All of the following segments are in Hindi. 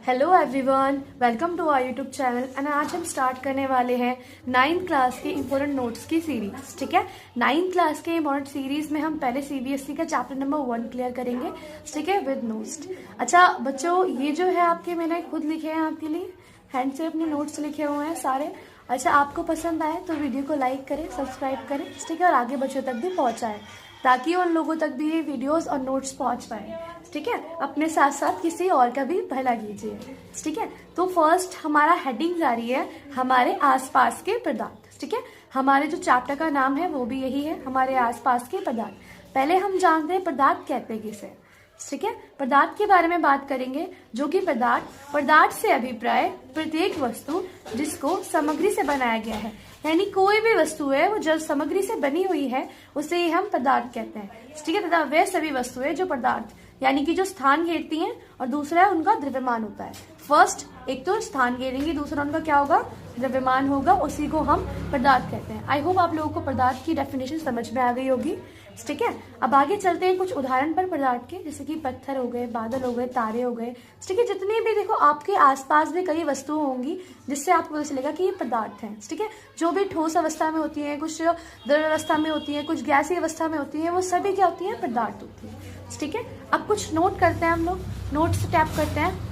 Hello everyone, welcome to our YouTube channel. And आज हम स्टार्ट करने वाले हैं 9th क्लास के इंपॉर्टेंट नोट्स की सीरीज। ठीक है, 9th क्लास के इंपॉर्टेंट सीरीज में हम पहले सीबीएसई का चैप्टर नंबर 1 क्लियर करेंगे। ठीक है, विद नोट्स। अच्छा बच्चों, ये जो है आपके मैंने खुद लिखे हैं आपके लिए, हैंड से अपने नोट्स लिखे हुए हैं सारे। अच्छा, आपको पसंद आए तो वीडियो को लाइक करें, सब्सक्राइब करें, ठीक है, और आगे बच्चों तक भी पहुंचाएं ताकि उन लोगों तक भी ये वीडियोस और नोट्स पहुंच पाए। ठीक है, अपने साथ साथ किसी और का भी भला कीजिए। ठीक है, तो फर्स्ट हमारा हेडिंग आ रही है हमारे आसपास के पदार्थ। ठीक है, हमारे जो चैप्टर का नाम है वो भी यही है, हमारे आसपास के पदार्थ। पहले हम जानते हैं पदार्थ कहते हैं किसे। ठीक है, पदार्थ के बारे में बात करेंगे, जो कि पदार्थ से अभिप्राय प्रत्येक वस्तु जिसको सामग्री से बनाया गया है, यानी कोई भी वस्तु है वो जब सामग्री से बनी हुई है उसे ही हम पदार्थ कहते हैं। ठीक है, तथा वे सभी वस्तुएं जो पदार्थ यानी कि जो स्थान घेरती हैं, और दूसरा है उनका द्रव्यमान होता है। फर्स्ट एक तो स्थान घेरेंगे, दूसरा उनका क्या होगा, द्रव्यमान होगा, उसी को हम पदार्थ कहते हैं। आई होप आप लोगों को पदार्थ की डेफिनेशन समझ में आ गई होगी। ठीक है, अब आगे चलते हैं कुछ उदाहरण पर पदार्थ के, जैसे कि पत्थर हो गए, बादल हो गए, तारे हो गए। ठीक है, जितनी भी देखो आपके आसपास भी कई वस्तुएं होंगी जिससे आपको पता चलेगा कि ये पदार्थ हैं। ठीक है, जो भी ठोस अवस्था में होती है, कुछ द्रव अवस्था में होती है, कुछ गैसीय अवस्था में होती है, वो सभी क्या होती है, पदार्थ होती है। ठीक है, अब कुछ नोट करते हैं हम लोग, नोट से टैप करते हैं,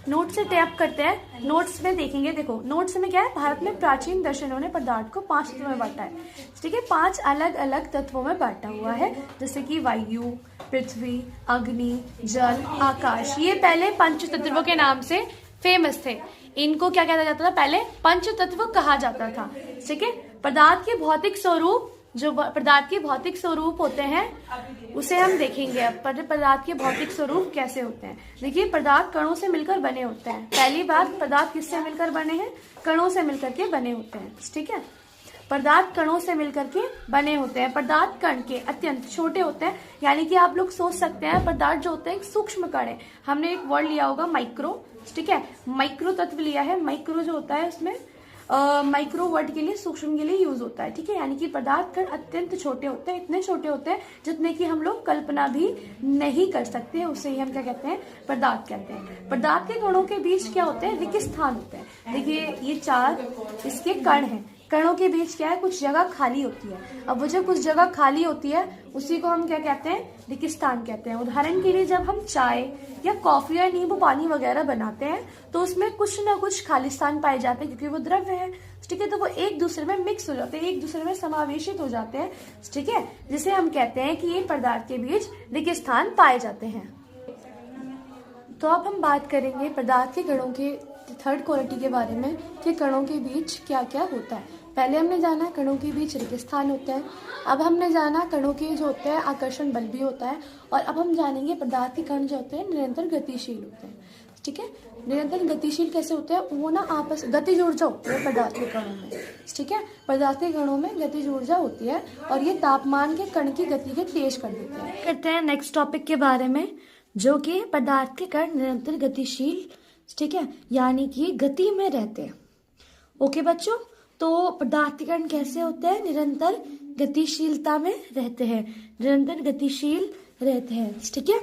नोट से टैप करते हैं। नोट्स में देखेंगे, देखो नोट्स में क्या है, भारत में प्राचीन दर्शनों ने पदार्थ को 5 तत्वों में बांटा है। ठीक है, 5 अलग अलग तत्वों में बांटा हुआ है, जैसे कि वायु, पृथ्वी, अग्नि, जल, आकाश। ये पहले पंच तत्वों के नाम से फेमस थे। इनको क्या कहता जाता था, पहले पंच तत्व कहा जाता था। ठीक है, पदार्थ के भौतिक स्वरूप, जो पदार्थ के भौतिक स्वरूप होते हैं उसे हम देखेंगे। अब पदार्थ के भौतिक स्वरूप कैसे होते हैं, देखिए पदार्थ कणों से मिलकर बने होते हैं। पहली बात, पदार्थ किससे मिलकर बने हैं, कणों से मिलकर के बने होते हैं। ठीक है, पदार्थ कणों से मिलकर के बने होते हैं। पदार्थ कण के अत्यंत छोटे होते हैं, यानी कि आप लोग सोच सकते हैं पदार्थ जो होते हैं सूक्ष्म कण है। हमने एक वर्ड लिया होगा माइक्रो। ठीक है, माइक्रो तत्व लिया है। माइक्रो जो होता है उसमें माइक्रो वर्ड के लिए, सूक्ष्म के लिए यूज होता है। ठीक है, यानी कि पदार्थ कण अत्यंत छोटे होते हैं, इतने छोटे होते हैं जितने की हम लोग कल्पना भी नहीं कर सकते, उसे ही हम क्या कहते हैं, पदार्थ कहते हैं। पदार्थ के कणों के बीच क्या होते हैं, रिक्त स्थान होते हैं। देखिए ये 4 इसके कण हैं, कणों के बीच क्या है, कुछ जगह खाली होती है। अब वो जो कुछ जगह खाली होती है उसी को हम क्या कहते हैं, रिक्त स्थान कहते हैं। उदाहरण के लिए जब हम चाय या कॉफी या नींबू पानी वगैरह बनाते हैं तो उसमें कुछ ना कुछ खाली स्थान पाए जाते हैं, क्योंकि वो द्रव्य है। ठीक है, तो वो एक दूसरे में मिक्स हो जाते हैं, एक दूसरे में समावेशित हो जाते हैं। ठीक है, जिसे हम कहते हैं कि ये पदार्थ के बीच रिक्त स्थान पाए जाते हैं। तो अब हम बात करेंगे पदार्थ के कणों के थर्ड क्वालिटी के बारे में, कि कणों के बीच क्या क्या होता है। पहले हमने जाना कणों के बीच रिक्त स्थान होता है, अब हमने जाना कणों के जो होते हैं आकर्षण बल भी होता है, और अब हम जानेंगे पदार्थ के कण जो होते हैं निरंतर गतिशील होते हैं। ठीक है, निरंतर गतिशील कैसे होते हैं, वो ना आपस गतिज ऊर्जा होती है पदार्थ के कणों में। ठीक है, पदार्थ के कणों में गतिज ऊर्जा होती है और ये तापमान के कण की गति को तेज कर देते हैं। करते हैं नेक्स्ट टॉपिक के बारे में, जो कि पदार्थ के कण निरंतर गतिशील, ठीक है, यानी कि गति में रहते हैं। ओके बच्चों, तो पदार्थ के कण कैसे होते हैं, निरंतर गतिशीलता में रहते हैं, निरंतर गतिशील रहते हैं। ठीक है,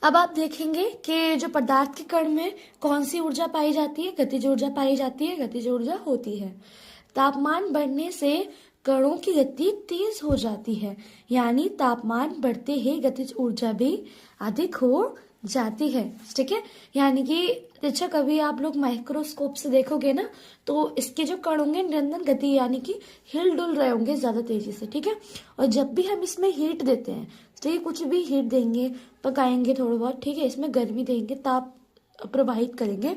अब आप देखेंगे कि जो पदार्थ के कण में कौन सी ऊर्जा पाई जाती है, गतिज ऊर्जा पाई जाती है, गतिज ऊर्जा होती है। तापमान बढ़ने से कणों की गति तेज हो जाती है, यानी तापमान बढ़ते ही गतिज ऊर्जा भी अधिक हो जाती है। ठीक है, यानी कि अच्छा कभी आप लोग माइक्रोस्कोप से देखोगे ना तो इसके जो कण होंगे निरंतर गति, यानी कि हिल डुल रहे होंगे ज्यादा तेजी से। ठीक है, और जब भी हम इसमें हीट देते हैं, ठीक है, कुछ भी हीट देंगे, पकाएंगे थोड़ा बहुत, ठीक है, इसमें गर्मी देंगे, ताप प्रवाहित करेंगे,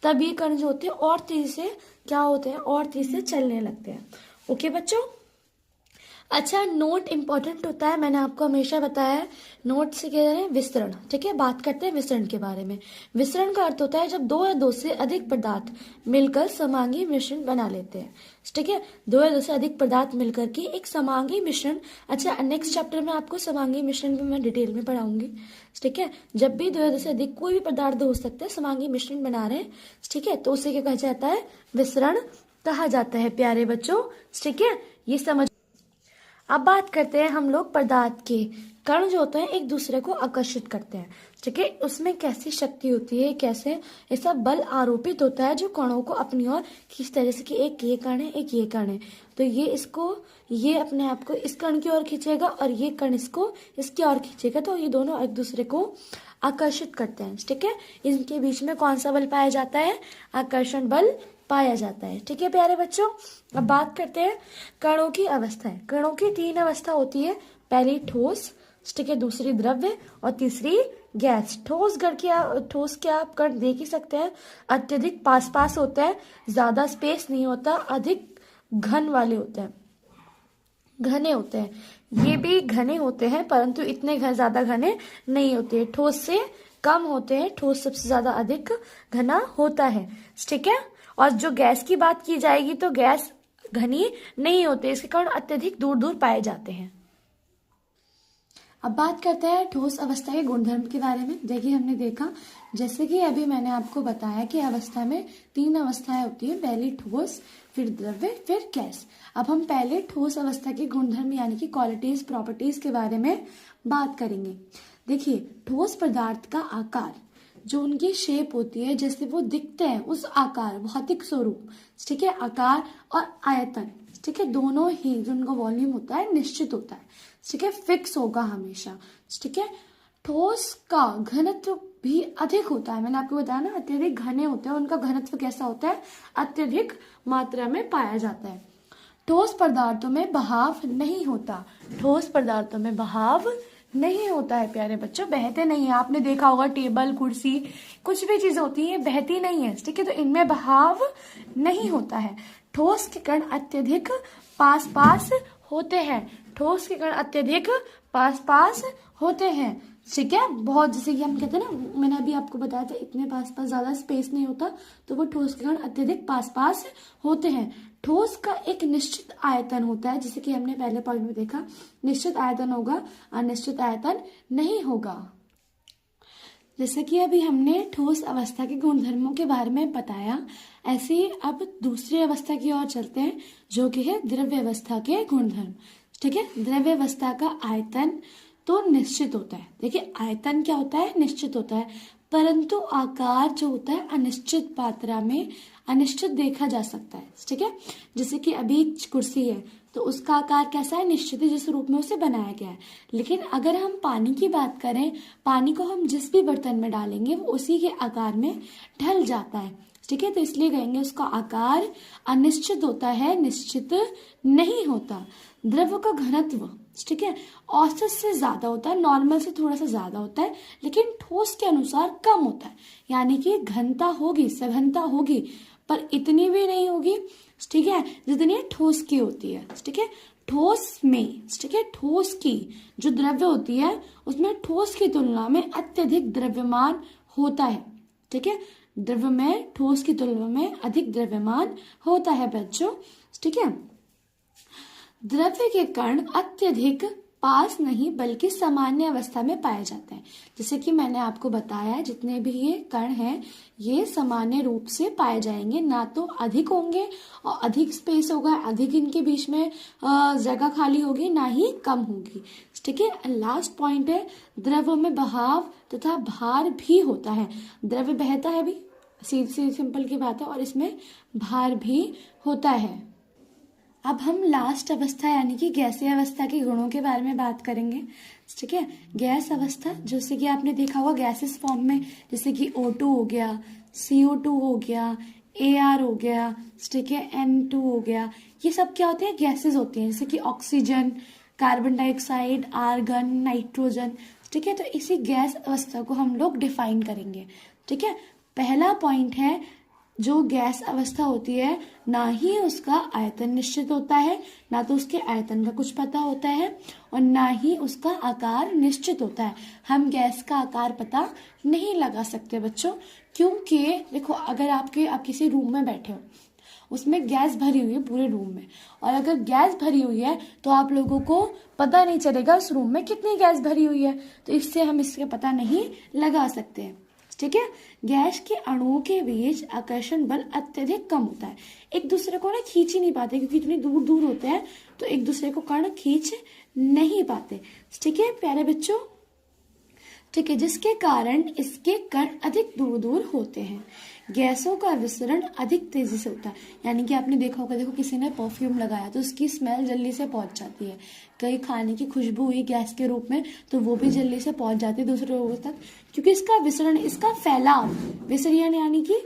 तब ये कण जो होते हैं और तेजी से क्या होते हैं, और तेजी से चलने लगते हैं। ओके बच्चों, अच्छा नोट इंपॉर्टेंट होता है, मैंने आपको हमेशा बताया है। नोट से कह रहे हैं विसरण। ठीक है, बात करते हैं विसरण के बारे में। विसरण का अर्थ होता है जब 2 या 2 से अधिक पदार्थ मिलकर समांगी मिश्रण बना लेते हैं। ठीक है, 2 या 2 से अधिक पदार्थ मिलकर के एक समांगी मिश्रण। अच्छा, नेक्स्ट चैप्टर में आपको समांगी मिश्रण भी मैं डिटेल में पढ़ाऊंगी। ठीक है, जब भी 2 या 2 से अधिक कोई भी पदार्थ हो सकता है समांगी मिश्रण बना रहे हैं, ठीक है, तो उसे क्या कहा जाता है, विसरण कहा जाता है प्यारे बच्चों। ठीक है, ये समझ। अब बात करते हैं हम लोग पदार्थ के। कण जो होते हैं एक दूसरे को आकर्षित करते हैं, ठीक है। उसमें कैसी शक्ति होती है, कैसे ऐसा बल आरोपित होता है जो कणों को अपनी ओर खींचता है। जैसे कि एक ये कण है, एक ये कण है, तो ये अपने आप को इस कण की ओर खींचेगा और ये कण इसको इसकी ओर खींचेगा, तो ये दोनों एक दूसरे को आकर्षित करते हैं, ठीक है। इनके बीच में कौन सा बल पाया जाता है? आकर्षण बल पाया जाता है, ठीक है प्यारे बच्चों। अब बात करते हैं कणों की अवस्थाएं। कणों की 3 अवस्था होती है, पहली ठोस, ठीक है, दूसरी द्रव्य और तीसरी गैस। ठोस के आप कण देख ही सकते हैं, अत्यधिक पास होता है, ज्यादा स्पेस नहीं होता, अधिक घन वाले होते हैं, घने होते हैं। ये भी घने होते हैं परंतु इतने ज्यादा घने नहीं होते, ठोस से कम होते हैं। ठोस सबसे ज्यादा अधिक घना होता है, ठीक है। और जो गैस की बात की जाएगी तो गैस घनी नहीं होते, इसके कण अत्यधिक दूर दूर पाए जाते हैं। अब बात करते हैं ठोस अवस्था के गुणधर्म के बारे में। देखिए हमने देखा, जैसे कि अभी मैंने आपको बताया कि अवस्था में 3 अवस्थाएं होती है, पहली ठोस, फिर द्रव्य, फिर गैस। अब हम पहले ठोस अवस्था के गुणधर्म यानी कि क्वालिटीज, प्रॉपर्टीज के बारे में बात करेंगे। देखिए ठोस पदार्थ का आकार, जो उनकी शेप होती है, जैसे वो दिखते हैं, उस आकार, भौतिक स्वरूप, ठीक है, आकार और आयतन, ठीक है, दोनों ही जो उनका वॉल्यूम होता है निश्चित होता है, ठीक है, फिक्स होगा हमेशा, ठीक है। ठोस का घनत्व भी अधिक होता है, मैंने आपको बताया ना, अत्यधिक घने होते हैं, उनका घनत्व कैसा होता है? अत्यधिक मात्रा में पाया जाता है। ठोस पदार्थों में बहाव नहीं होता, ठोस पदार्थों में बहाव नहीं होता है प्यारे बच्चों, बहते नहीं है। आपने देखा होगा टेबल, कुर्सी, कुछ भी चीज होती है बहती नहीं है, ठीक है, तो इनमें बहाव नहीं होता है। ठोस के कण अत्यधिक पास होते हैं, ठोस के कण अत्यधिक पास होते हैं, ठीक है, बहुत, जैसे कि हम कहते हैं ना, मैंने अभी आपको बताया था, इतने पास ज्यादा स्पेस नहीं होता, तो वो ठोस के कण अत्यधिक पास होते हैं। ठोस का एक निश्चित आयतन होता है, जैसे कि हमने पहले पॉइंट में देखा, निश्चित आयतन होगा, अनिश्चित आयतन नहीं होगा। जैसे कि अभी हमने ठोस अवस्था के गुणधर्मों के बारे में बताया, ऐसे ही अब दूसरी अवस्था की ओर चलते हैं, जो कि है द्रव्य अवस्था के गुणधर्म, ठीक है। द्रव्य अवस्था का आयतन तो निश्चित होता है। देखिए आयतन क्या होता है? निश्चित होता है, परंतु आकार जो होता है अनिश्चित मात्रा में अनिश्चित देखा जा सकता है, ठीक है। जैसे कि अभी कुर्सी है तो उसका आकार कैसा है? निश्चित है, जिस रूप में उसे बनाया गया है। लेकिन अगर हम पानी की बात करें, पानी को हम जिस भी बर्तन में डालेंगे वो उसी के आकार में ढल जाता है, ठीक है, तो इसलिए कहेंगे उसका आकार अनिश्चित होता है, निश्चित नहीं होता। द्रव्य का घनत्व, ठीक है, औसत से ज्यादा होता है, नॉर्मल से थोड़ा सा ज्यादा होता है, लेकिन ठोस के अनुसार कम होता है, यानी कि घनता होगी, सघनता होगी, पर इतनी भी नहीं होगी, ठीक है, जितनी ठोस की होती है, ठीक है। ठोस में, ठीक है, ठोस की जो द्रव्य होती है उसमें ठोस की तुलना में अत्यधिक द्रव्यमान होता है, ठीक है, द्रव्य में ठोस की तुलना में अधिक द्रव्यमान होता है बच्चों, ठीक है। द्रव्य के कण अत्यधिक पास नहीं बल्कि सामान्य अवस्था में पाए जाते हैं। जैसे कि मैंने आपको बताया, जितने भी ये कण हैं ये सामान्य रूप से पाए जाएंगे, ना तो अधिक होंगे और अधिक स्पेस होगा, अधिक इनके बीच में जगह खाली होगी, ना ही कम होगी, ठीक है। लास्ट पॉइंट है, द्रव्य में बहाव तथा भार भी होता है। द्रव्य बहता है भी, सीधी सिंपल की बात है, और इसमें भार भी होता है। अब हम लास्ट अवस्था यानी कि गैसीय अवस्था के गुणों के बारे में बात करेंगे, ठीक है। गैस अवस्था, जैसे कि आपने देखा होगा गैसेस फॉर्म में, जैसे कि O2 हो गया, CO2 हो गया, AR हो गया, ठीक है, N2 हो गया, ये सब क्या होते हैं? गैसेस होती हैं, जैसे कि oxygen, carbon dioxide, argon, nitrogen, ठीक है। तो इसी गैस अवस्था को हम लोग डिफाइन करेंगे, ठीक है। पहला पॉइंट है, जो गैस अवस्था होती है ना ही उसका आयतन निश्चित होता है, ना तो उसके आयतन का कुछ पता होता है, और ना ही उसका आकार निश्चित होता है। हम गैस का आकार पता नहीं लगा सकते बच्चों, क्योंकि देखो अगर आप किसी रूम में बैठे हो, उसमें गैस भरी हुई है पूरे रूम में, और अगर गैस भरी हुई है तो आप लोगों को पता नहीं चलेगा उस रूम में कितनी गैस भरी हुई है, तो इससे हम इसका पता नहीं लगा सकते हैं, ठीक है। गैस के अणुओं के बीच आकर्षण बल अत्यधिक कम होता है, एक दूसरे को ना खींच ही नहीं पाते क्योंकि इतनी दूर दूर होते हैं, तो एक दूसरे को कण खींच नहीं पाते। ठीक है प्यारे बच्चों, ठीक है, जिसके कारण इसके कण अधिक दूर दूर होते हैं। गैसों का विसरण अधिक तेजी से होता है, यानी कि आपने देखा होगा, देखो किसी ने परफ्यूम लगाया तो उसकी स्मेल जल्दी से पहुंच जाती है, कई खाने की खुशबू हुई गैस के रूप में तो वो भी जल्दी से पहुंच जाती है दूसरे लोगों तक, क्योंकि इसका विसरण, इसका फैलाव, विसरण यानी कि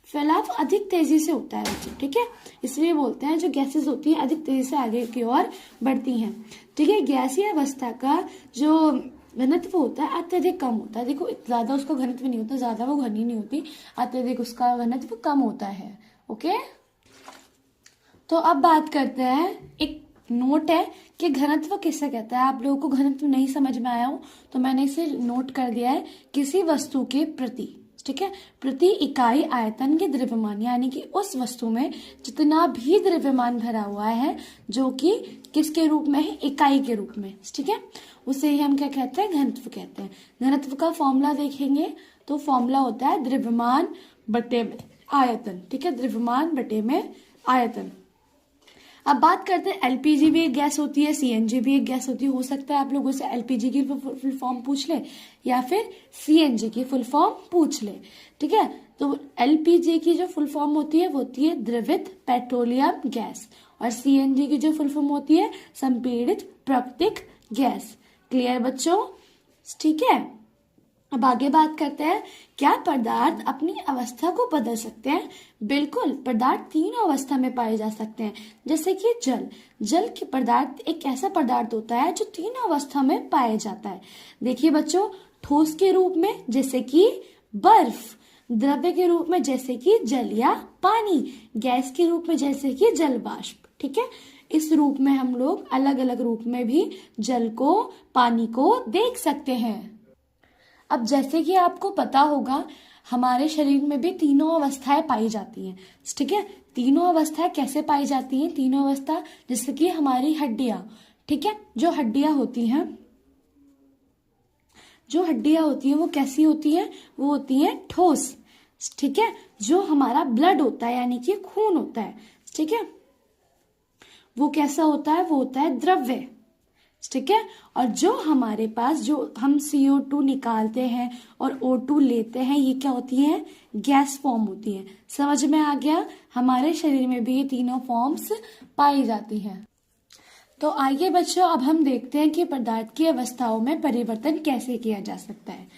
फैलाव अधिक तेजी से होता है बच्चे। ठीक है, इसलिए बोलते हैं जो गैसेस होती हैं अधिक तेजी से आगे की ओर बढ़ती हैं। ठीक है, गैसीय अवस्था का जो घनत्व होता है अत्यधिक कम होता है। देखो ज्यादा उसका घनत्व नहीं होता, ज्यादा वो घनी नहीं होती, अत्यधिक उसका घनत्व कम होता है। ओके, तो अब बात करते हैं, एक नोट है कि घनत्व किसे कहते हैं। आप लोगों को घनत्व नहीं समझ में आया हो तो मैंने इसे नोट कर दिया है, किसी वस्तु के प्रति, ठीक है, प्रति इकाई आयतन के द्रव्यमान, यानी कि उस वस्तु में जितना भी द्रव्यमान भरा हुआ है जो कि किसके रूप में है, इकाई के रूप में। ठीक है, उसे ही हम क्या कहते हैं, घनत्व कहते हैं। घनत्व का फॉर्मूला देखेंगे तो फॉर्मूला होता है द्रव्यमान बटे में आयतन। ठीक है, द्रव्यमान बटे में आयतन। अब बात करते हैं, एलपीजी भी एक गैस होती है, सीएनजी भी एक गैस होती है। हो सकता है आप लोगों से एलपीजी की फुल फॉर्म पूछ ले या फिर सीएनजी की फुल फॉर्म पूछ ले। ठीक है, तो एलपीजी की जो फुल फॉर्म होती है वो होती है द्रवित पेट्रोलियम गैस, और सीएनजी की जो फुल फॉर्म होती है संपीड़ित प्राकृतिक गैस। क्लियर बच्चों? ठीक है, अब आगे बात करते हैं, क्या पदार्थ अपनी अवस्था को बदल सकते हैं? बिल्कुल, पदार्थ तीनों अवस्था में पाए जा सकते हैं, जैसे कि जल के पदार्थ एक ऐसा पदार्थ होता है जो तीनों अवस्था में पाया जाता है। देखिए बच्चों, ठोस के रूप में जैसे कि बर्फ, द्रव्य के रूप में जैसे कि जल या पानी, गैस के रूप में जैसे कि जल वाष्प। ठीक है, इस रूप में हम लोग अलग अलग रूप में भी जल को, पानी को देख सकते हैं। अब जैसे कि आपको पता होगा हमारे शरीर में भी तीनों अवस्थाएं पाई जाती हैं। ठीक है, तीनों अवस्थाएं कैसे पाई जाती हैं? तीनों अवस्था जैसे कि हमारी हड्डियां, ठीक है, जो हड्डियां होती हैं वो कैसी होती हैं? वो होती हैं ठोस। ठीक है, जो हमारा ब्लड होता है यानी कि खून होता है, ठीक है, वो कैसा होता है? वो होता है द्रव्य। ठीक है, और जो हमारे पास जो हम CO2 निकालते हैं और O2 लेते हैं, ये क्या होती है? गैस फॉर्म होती है। समझ में आ गया? हमारे शरीर में भी ये तीनों फॉर्म्स पाई जाती हैं। तो आइए बच्चों, अब हम देखते हैं कि पदार्थ की अवस्थाओं में परिवर्तन कैसे किया जा सकता है।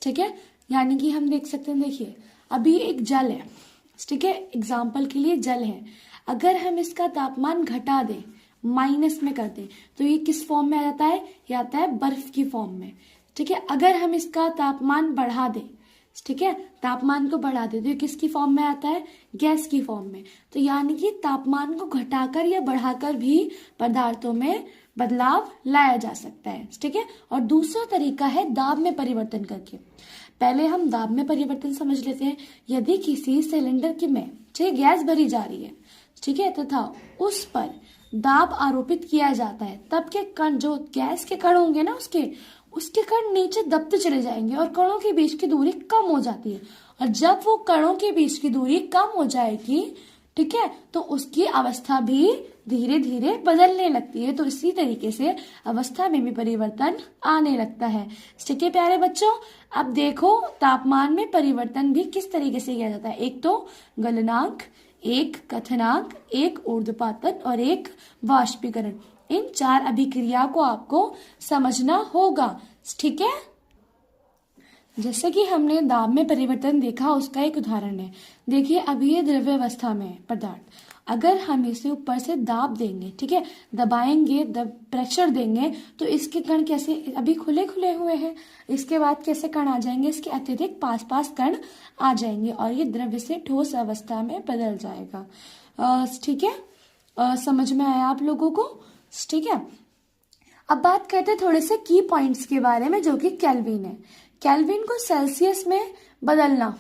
ठीक है, यानी कि हम देख सकते हैं, देखिए अभी एक जल है, ठीक है, एग्जाम्पल के लिए जल है, अगर हम इसका तापमान घटा दें, माइनस में कर दें, तो ये किस फॉर्म में आ जाता है? ये आता है बर्फ की फॉर्म में। ठीक है, अगर हम इसका तापमान बढ़ा दें, ठीक है, तापमान को बढ़ा दें तो ये किसकी फॉर्म में आता है? गैस की फॉर्म में। तो यानी कि तापमान को घटाकर या बढ़ाकर भी पदार्थों में बदलाव लाया जा सकता है। ठीक है, और दूसरा तरीका है दाब में परिवर्तन करके। पहले हम दाब में परिवर्तन समझ लेते हैं। यदि किसी सिलेंडर की में गैस भरी जा रही है, ठीक है, तथा उस पर दाब आरोपित किया जाता है, तब के कण, जो गैस के कण होंगे ना, उसके कण नीचे दबते चले जाएंगे और कणों के बीच की दूरी कम हो जाती है। और जब वो कणों के बीच की दूरी कम हो जाएगी, ठीक है, तो उसकी अवस्था भी धीरे धीरे बदलने लगती है। तो इसी तरीके से अवस्था में भी परिवर्तन आने लगता है। ठीक है प्यारे बच्चों, अब देखो तापमान में परिवर्तन भी किस तरीके से किया जाता है। एक तो गलनांक, एक कथनांक, एक ऊर्ध्वपातन और एक वाष्पीकरण। इन 4 अभिक्रिया को आपको समझना होगा। ठीक है, जैसे कि हमने दाब में परिवर्तन देखा, उसका एक उदाहरण है। देखिए अभी ये द्रव्य अवस्था में है पदार्थ, अगर हम इसे ऊपर से दाब देंगे, ठीक है, दबाएंगे, प्रेशर देंगे, तो इसके कण कैसे, अभी खुले खुले हुए हैं, इसके बाद कैसे कण आ जाएंगे? इसके अत्यधिक पास कण आ जाएंगे और ये द्रव्य से ठोस अवस्था में बदल जाएगा। ठीक है, समझ में आया आप लोगों को? ठीक है, अब बात करते हैं थोड़े से की पॉइंट्स के बारे में, जो कि केल्विन है। केल्विन को सेल्सियस में बदलना,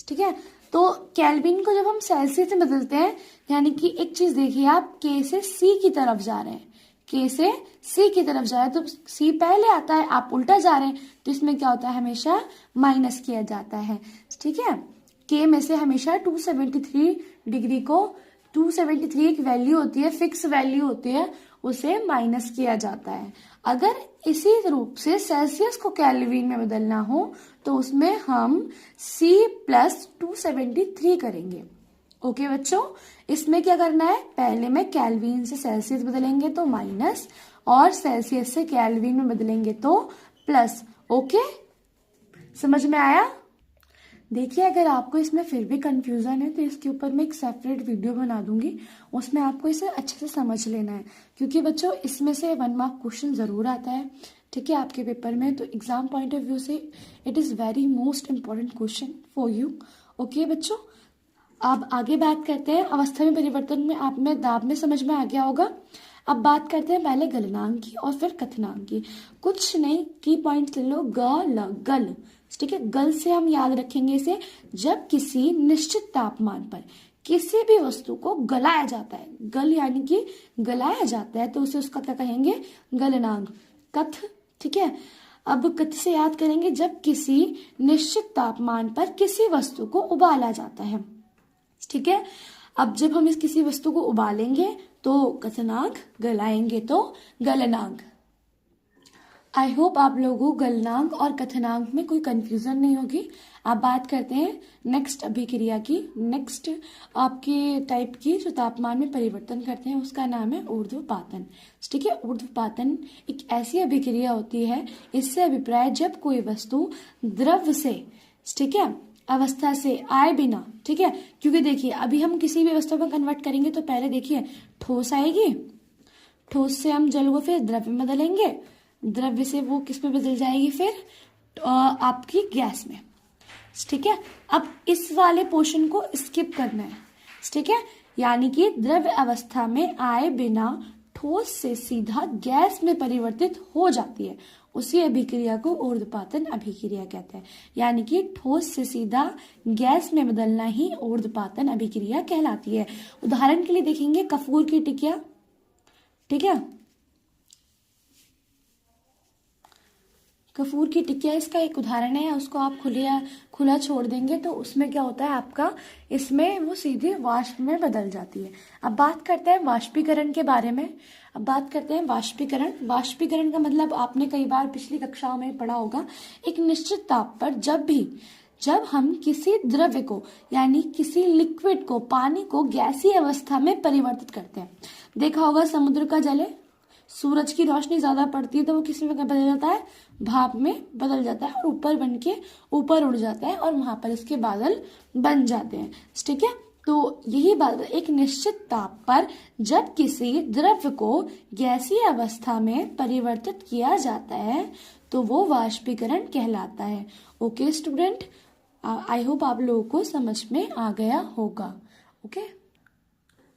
ठीक है, तो केल्विन को जब हम सेल्सियस में बदलते हैं, यानी कि एक चीज देखिए आप, K से C की तरफ जा रहे हैं, K से C की तरफ जा रहा है तो C पहले आता है, आप उल्टा जा रहे हैं तो इसमें क्या होता है, हमेशा माइनस किया जाता है। ठीक है, K में से हमेशा 273 डिग्री को 273 एक वैल्यू होती है, फिक्स वैल्यू होती है, उसे माइनस किया जाता है। अगर इसी रूप से सेल्सियस को केल्विन में बदलना हो तो उसमें हम C प्लस 273 करेंगे। ओके बच्चों, इसमें क्या करना है, पहले में केल्विन से सेल्सियस बदलेंगे तो माइनस, और सेल्सियस से केल्विन में बदलेंगे तो प्लस। ओके, समझ में आया? देखिए, अगर आपको इसमें फिर भी कंफ्यूजन है तो इसके ऊपर मैं एक सेपरेट वीडियो बना दूंगी, उसमें आपको इसे अच्छे से समझ लेना है, क्योंकि बच्चों इसमें से 1 मार्क क्वेश्चन जरूर आता है। ठीक है, आपके पेपर में, तो एग्जाम पॉइंट ऑफ व्यू से it is very most important question for you. Okay बच्चों, अब आगे बात करते हैं अवस्था में परिवर्तन में, आप में दाब में समझ में आ गया होगा। अब बात करते हैं पहले गलनांक की और फिर कथनांक की। कुछ नहीं, की पॉइंट ले लो, गल। ठीक है, गल से हम याद रखेंगे इसे, जब किसी निश्चित तापमान पर किसी भी वस्तु को गलाया जाता है, गल यानी कि गलाया जाता है, तो उसे उसका क्या कहेंगे, गलनांक। कथ, ठीक है, अब कथ से याद करेंगे जब किसी निश्चित तापमान पर किसी वस्तु को उबाला जाता है। ठीक है, अब जब हम इस किसी वस्तु को उबालेंगे तो कथनांक, गलाएंगे तो गलनांक। आई होप आप लोगों को गलनांक और कथनांक में कोई कंफ्यूजन नहीं होगी। अब बात करते हैं नेक्स्ट अभिक्रिया की। नेक्स्ट आपके टाइप की जो तापमान में परिवर्तन करते हैं उसका नाम है ऊर्ध्वपातन। ठीक है, ऊर्ध्वपातन एक ऐसी अभिक्रिया होती है, इससे अभिप्राय जब कोई वस्तु द्रव से, ठीक है, अवस्था से आए बिना, ठीक है, क्योंकि देखिए अभी हम किसी भी वस्तु को कन्वर्ट करेंगे तो पहले देखिए ठोस आएगी, ठोस से हम जल को फिर द्रव्य में बदलेंगे, द्रव्य से वो किस में बदल जाएगी, फिर आपकी गैस में। ठीक है, अब इस वाले पोर्शन को स्किप करना है। ठीक है, यानी कि द्रव्य अवस्था में आए बिना ठोस से सीधा गैस में परिवर्तित हो जाती है, उसी अभिक्रिया को ऊर्ध्वपातन अभिक्रिया कहते हैं। यानी कि ठोस से सीधा गैस में बदलना ही ऊर्ध्वपातन अभिक्रिया कहलाती है। उदाहरण के लिए देखेंगे कपूर की टिकिया। ठीक है, कपूर की टिकिया इसका एक उदाहरण है। उसको आप खुला छोड़ देंगे तो उसमें क्या होता है आपका, इसमें वो सीधे वाष्प में बदल जाती है। अब बात करते हैं वाष्पीकरण के बारे में। अब बात करते हैं वाष्पीकरण। वाष्पीकरण का मतलब आपने कई बार पिछली कक्षाओं में पढ़ा होगा, एक निश्चित ताप पर जब हम किसी द्रव्य को यानी किसी लिक्विड को, पानी को गैसीय अवस्था में परिवर्तित करते हैं। देखा होगा समुद्र का जल है, सूरज की रोशनी ज्यादा पड़ती है तो वो किस में बदल जाता है, भाप में बदल जाता है, और ऊपर बन के ऊपर उड़ जाता है और वहां पर इसके बादल बन जाते हैं। ठीक है, तो यही बात, एक निश्चित ताप पर जब किसी द्रव्य को गैसीय अवस्था में परिवर्तित किया जाता है तो वो वाष्पीकरण कहलाता है। ओके स्टूडेंट, आई होप आप लोगों को समझ में आ गया होगा। ओके,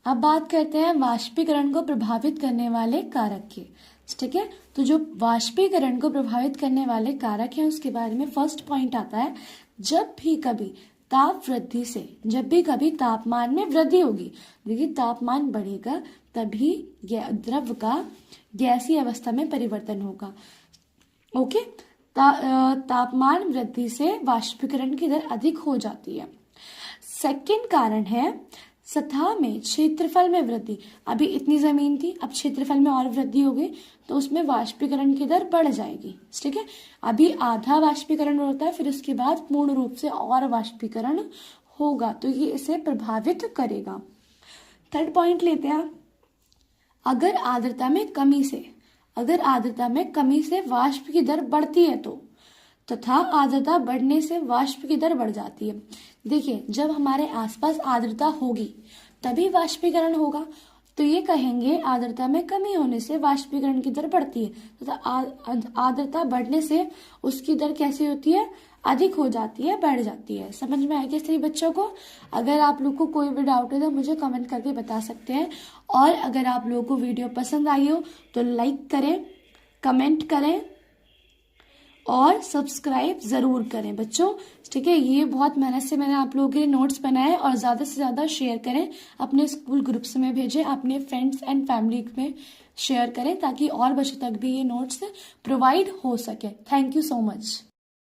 अब बात करते हैं वाष्पीकरण को प्रभावित करने वाले कारक की। ठीक है, तो जो वाष्पीकरण को प्रभावित करने वाले कारक हैं उसके बारे में फर्स्ट पॉइंट आता है, जब भी कभी ताप वृद्धि से, जब भी कभी तापमान में वृद्धि होगी, देखिए तापमान बढ़ेगा तभी द्रव का गैसीय अवस्था में परिवर्तन होगा। ओके, तापमान वृद्धि से वाष्पीकरण की दर अधिक हो जाती है। सेकंड कारण है सतह में क्षेत्रफल में वृद्धि। अभी इतनी जमीन थी, अब क्षेत्रफल में और वृद्धि हो गई तो उसमें वाष्पीकरण की दर बढ़ जाएगी। ठीक है, अभी आधा वाष्पीकरण होता है, फिर उसके बाद पूर्ण रूप से और वाष्पीकरण होगा, तो ये इसे प्रभावित करेगा। थर्ड पॉइंट लेते हैं, अगर आर्द्रता में कमी से वाष्प की दर बढ़ती है तो, तथा आर्द्रता बढ़ने से वाष्प की दर बढ़ जाती है। देखिए, जब हमारे आसपास आर्द्रता होगी तभी वाष्पीकरण होगा, तो ये कहेंगे आर्द्रता में कमी होने से वाष्पीकरण की दर बढ़ती है, तथा आर्द्रता बढ़ने से उसकी दर कैसी होती है, अधिक हो जाती है, बढ़ जाती है। समझ में आएगा सही बच्चों को? अगर आप लोग को कोई भी डाउट है तो मुझे कमेंट करके बता सकते हैं, और अगर आप लोगों को वीडियो पसंद आई हो तो लाइक करें, कमेंट करें और सब्सक्राइब ज़रूर करें बच्चों, ठीक है। ये बहुत मेहनत से मैंने आप लोगों के लिए नोट्स बनाए, और ज़्यादा से ज़्यादा शेयर करें, अपने स्कूल ग्रुप्स में भेजें, अपने फ्रेंड्स एंड फैमिली में शेयर करें, ताकि और बच्चों तक भी ये नोट्स प्रोवाइड हो सके। Thank you so much.